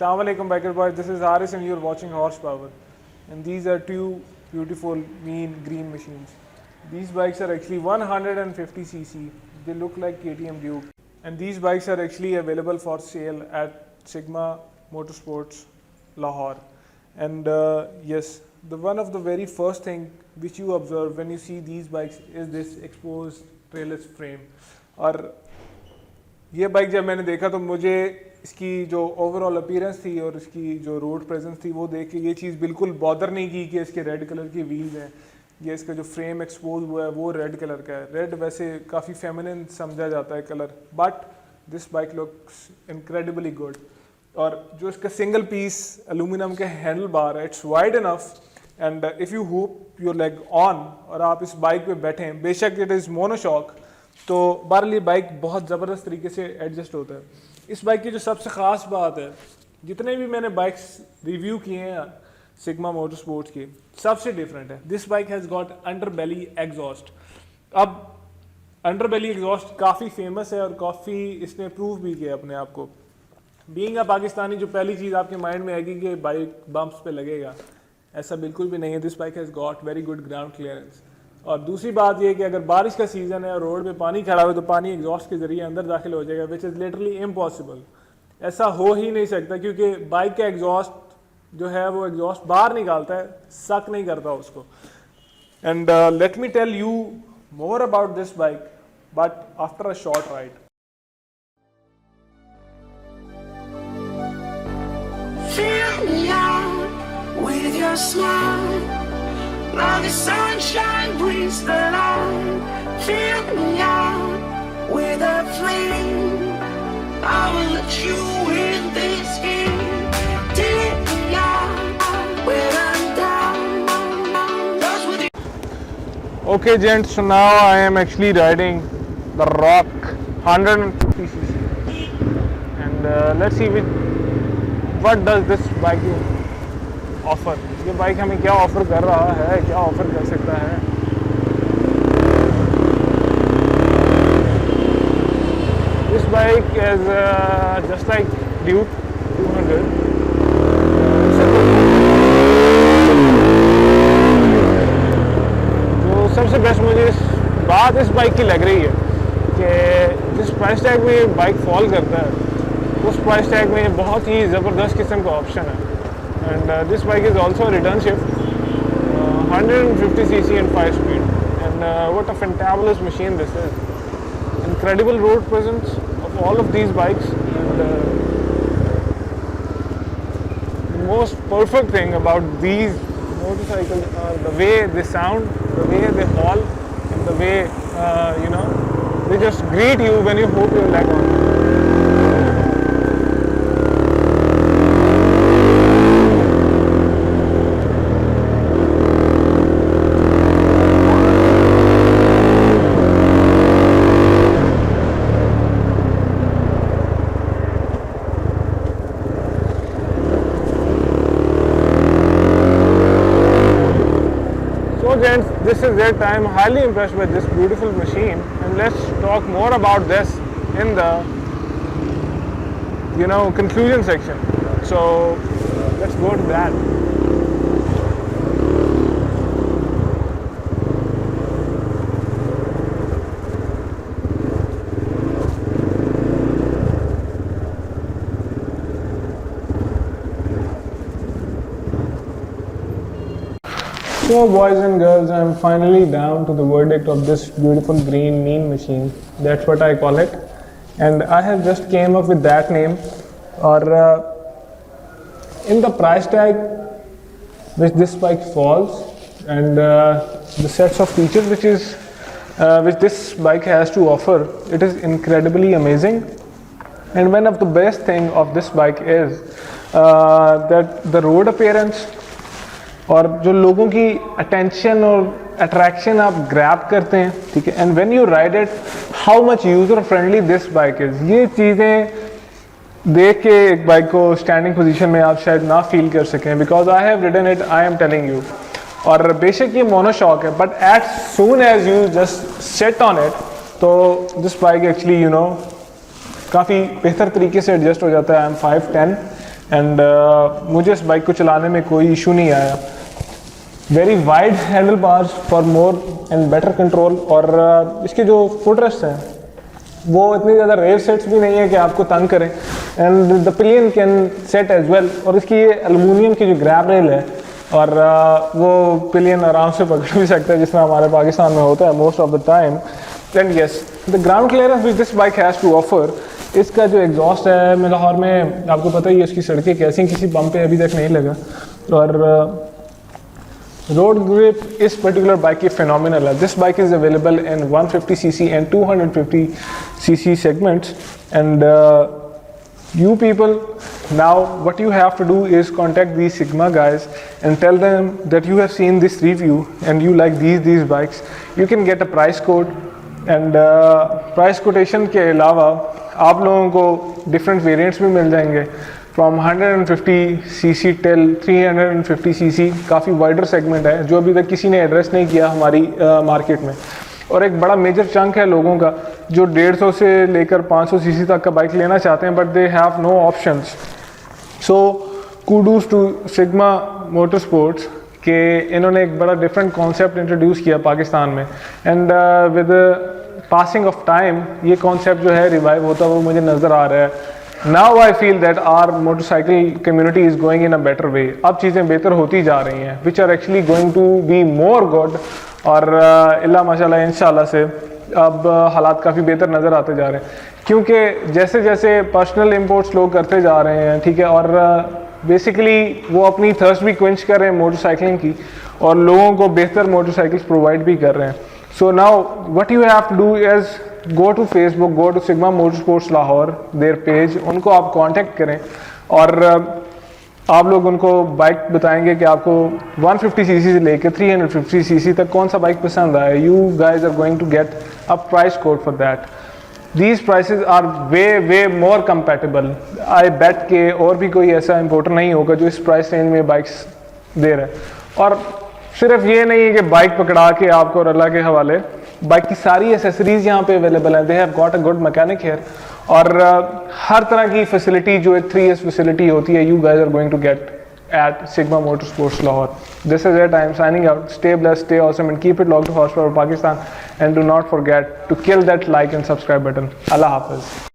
Assalamualaikum biker boys, this is Haris and you're watching Horsepower. And these are two beautiful mean green machines. These bikes are actually 150cc. They look like KTM Duke. And these bikes are actually available for sale at Sigma Motorsports Lahore. And yes, one of the very first thing which you observe when you see these bikes is this exposed trailless frame. और ये bike जब मैंने देखा तो मुझे इसकी जो overall appearance थी और इसकी जो रोड प्रेजेंस थी वो देख के ये चीज़ बिल्कुल बॉदर नहीं की कि इसके रेड कलर की व्हील्स हैं या इसका जो फ्रेम एक्सपोज हुआ है वो रेड कलर का है। रेड वैसे काफ़ी फेमिनिन समझा जाता है colour, but this bike looks incredibly good. और जो इसका सिंगल पीस एलुमिनियम के हैंडल बार है, it's wide enough and if you hook your leg on और आप इस बाइक पे बैठें, बेशक इट इज़ मोनोशॉक, तो बहरहाल ये बाइक बहुत ज़बरदस्त तरीके से एडजस्ट होता है। इस बाइक की जो सबसे ख़ास बात है, जितने भी मैंने बाइक्स रिव्यू किए हैं सिग्मा मोटरस्पोर्ट्स की, सबसे डिफरेंट है। This bike has got underbelly exhaust. अब अंडर बेली एग्जॉस्ट काफ़ी फेमस है और काफ़ी इसने प्रूव भी किया अपने आप को। बीइंग अ पाकिस्तानी, जो पहली चीज़ आपके माइंड में आएगी कि बाइक बम्प्स पे लगेगा, ऐसा बिल्कुल भी नहीं है। This bike has got very good ground clearance. और दूसरी बात यह कि अगर बारिश का सीज़न है और रोड पे पानी खड़ा हो तो पानी एग्जॉस्ट के ज़रिए अंदर दाखिल हो जाएगा, विच इज़ लिटरली इम्पॉसिबल। ऐसा हो ही नहीं सकता क्योंकि बाइक का एग्जॉस्ट जो है वो एग्जॉस्ट बाहर निकालता है, सक नहीं करता उसको। And let me tell you more about this bike but after a short ride. Fill me out with your smile. Now the sunshine brings the light. Fill me out with a flame. I will let you in this game. Take me out when I'm down. Lost with you. Okay gents, so now I am actually riding the Rock 150cc and let's see what does this bike offer. ये bike हमें क्या offer कर रहा है, क्या offer कर सकता है। This bike is just like Duke 200। जो सबसे बेस्ट मुझे इस बाइक की लग रही है कि जिस प्राइस टैग में ये बाइक फॉल करता है उस प्राइस टैग में बहुत ही ज़बरदस्त किस्म का ऑप्शन है। And this bike is also a return shift, 150cc and 5 speed, and what a fantabulous machine this is. Incredible road presence of all of these bikes, and the most perfect thing about these motorcycles are the way they sound, the way they haul, and the way they just greet you when you hook your leg on. Gents, this is it. I am highly impressed by this beautiful machine, and let's talk more about this in the conclusion section. So let's go to that. So boys and girls, I'm finally down to the verdict of this beautiful green mean machine. That's what I call it, and I have just came up with that name. Or in the price tag which this bike falls, and the sets of features which this bike has to offer, it is incredibly amazing. And one of the best thing of this bike is that the road appearance और जो लोगों की attention और attraction आप grab करते हैं, ठीक है, and when you ride it, how much user friendly this bike is, ये चीज़ें देख के एक बाइक को स्टैंडिंग पोजीशन में आप शायद ना फील कर सकें, because I have ridden it, I am telling you. और बेशक ये मोनोशॉक है, but at soon as you just sat on it, तो दिस बाइक एक्चुअली काफ़ी बेहतर तरीके से एडजस्ट हो जाता है। आई एम 5'10" एंड मुझे इस बाइक को चलाने में कोई इशू नहीं आया। Very wide handle bars for more and better control, और इसके जो फुटरेस्ट हैं वो इतनी ज़्यादा रेयर सेट्स भी नहीं है कि आपको तंग करें, and the pillion can sat as well. और इसकी ये एलुमिनियम की जो ग्रैब रेल है, और वो पिलियन आराम से पकड़ भी सकता है जिसमें हमारे पाकिस्तान में होता है most of the time. And yes, the ground clearance which this bike has to offer, इसका जो एग्जॉस्ट है, मैं लाहौर में आपको पता ही है इसकी सड़कें कैसी, किसी पंप पे अभी तक नहीं लगा। और रोड ग्रिप इस पर्टिकुलर बाइक की फिनोमिनल है। This bike is available in 150cc and 250cc segments, and you people, now what you have to do is contact these Sigma guys and tell them that you have seen this review and you like these bikes. You can get a price code, and price quotation के अलावा आप लोगों को different variants भी मिल जाएंगे from 150cc till 350cc। काफ़ी wider segment है जो अभी तक किसी ने एड्रेस नहीं किया हमारी मार्केट में। और एक बड़ा मेजर चंक है लोगों का जो 150 से लेकर 500cc तक का बाइक लेना चाहते हैं, but they have no options. So kudos to Sigma Motorsports के इन्होंने एक बड़ा डिफरेंट कॉन्सेप्ट इंट्रोड्यूस किया पाकिस्तान में, and with passing of time ये कॉन्सेप्ट जो है रिवाइव होता वो मुझे नज़र आ रहा है। Now I feel that our motorcycle community is going in a better way. अब चीज़ें बेहतर होती जा रही हैं, which are actually going to be more good. और अल्लाह माशाल्लाह इंशाल्लाह से अब हालात काफ़ी बेहतर नज़र आते जा रहे हैं, क्योंकि जैसे जैसे पर्सनल इंपोर्ट्स लोग करते जा रहे हैं, ठीक है, और बेसिकली वो अपनी थर्स्ट भी क्वेंच कर रहे हैं मोटरसाइकिलिंग की, और लोगों को बेहतर मोटरसाइकिल्स प्रोवाइड भी कर रहे हैं। So now what you have to do is go to Facebook, go to Sigma Motorsports Lahore, their page, उनको आप कांटेक्ट करें और आप लोग उनको बाइक बताएंगे कि आपको 150cc से लेकर 350cc तक कौन सा बाइक पसंद आए। You guys are going to get a price code for that. These prices are way more compatible. I bet के और भी कोई ऐसा इंपोर्टर नहीं होगा जो इस प्राइस रेंज में बाइक्स दे रहा है। और सिर्फ ये नहीं है कि बाइक पकड़ा के आपको रला के हवाले, बाइक की सारी एसेसरीज यहाँ पे अवेलेबल है। They have got a good mechanic here, और हर तरह की फैसिलिटी जो एक 3S फैसिलिटी होती है, you guys are going to get at Sigma Motorsports Lahore. This is it, I am signing out. Stay blessed, stay awesome, and keep it locked to horsepower Pakistan, and do not forget to kill that like and subscribe button. अल्लाह हाफिज।